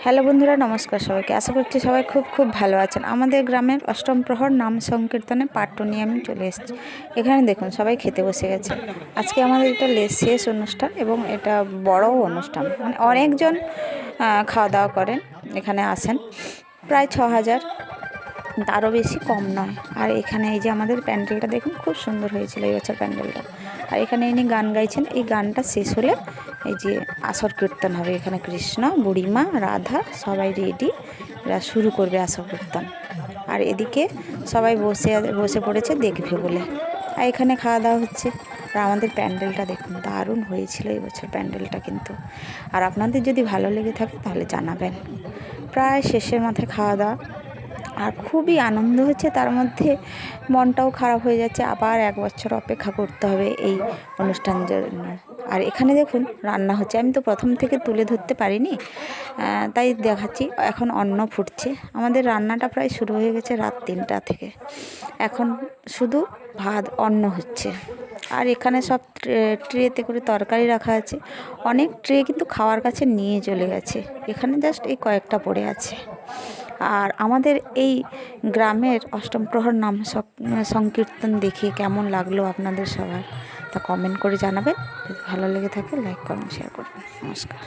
Hello বন্ধুরা, নমস্কার সবাইকে। আশা করছি সবাই খুব খুব ভালো আছেন। আমাদের গ্রামের অষ্টম প্রহর নাম সংকীর্তনে পাঠ নিয়ে আমি চলে এসেছি। এখানে দেখুন সবাই খেতে বসে গেছে। আজকে আমাদের এটা শেষ অনুষ্ঠান এবং এটা বড় অনুষ্ঠান, মানে অনেকজন খাওয়া দাওয়া করেন, এখানে আসেন প্রায় 6,000, তারও বেশি কম নয়। আর এখানে এই যে আমাদের প্যান্ডেলটা দেখুন, খুব সুন্দর হয়েছিল এই বছর প্যান্ডেলটা। আর এখানে ইনি গান গাইছেন, এই গানটা শেষ হলে এই যে আসর কীর্তন হবে। এখানে কৃষ্ণ, বুড়িমা, রাধা সবাই রেডি, এরা শুরু করবে আসর কীর্তন। আর এদিকে সবাই বসে পড়েছে দেখবে বলে। আর এখানে খাওয়া দাওয়া হচ্ছে। আর আমাদের প্যান্ডেলটা দেখুন, দারুণ হয়েছিল এই বছর প্যান্ডেলটা কিন্তু। আর আপনাদের যদি ভালো লেগে থাকে তাহলে জানাবেন। প্রায় শেষের মাথায় খাওয়া দাওয়া, আর খুবই আনন্দ হচ্ছে, তার মধ্যে মনটাও খারাপ হয়ে যাচ্ছে। আবার 1 বছর অপেক্ষা করতে হবে এই অনুষ্ঠানের জন্য। আর এখানে দেখুন রান্না হচ্ছে, আমি তো প্রথম থেকে তুলে ধরতে পারিনি, তাই দেখাচ্ছি। এখন অন্ন ফুটছে। আমাদের রান্নাটা প্রায় শুরু হয়ে গেছে রাত 3টা থেকে। এখন শুধু ভাত অন্ন হচ্ছে। আর এখানে সব ট্রেতে করে তরকারি রাখা আছে। অনেক ট্রে কিন্তু খাওয়ার কাছে নিয়ে চলে গেছে, এখানে জাস্ট এই কয়েকটা পড়ে আছে। আর আমাদের এই গ্রামের অষ্টম প্রহর নাম সংকীর্তন দেখে কেমন লাগলো আপনাদের সবার, তা কমেন্ট করে জানাবেন। যদি ভালো লেগে থাকে লাইক, কমেন্ট, শেয়ার করবেন। নমস্কার।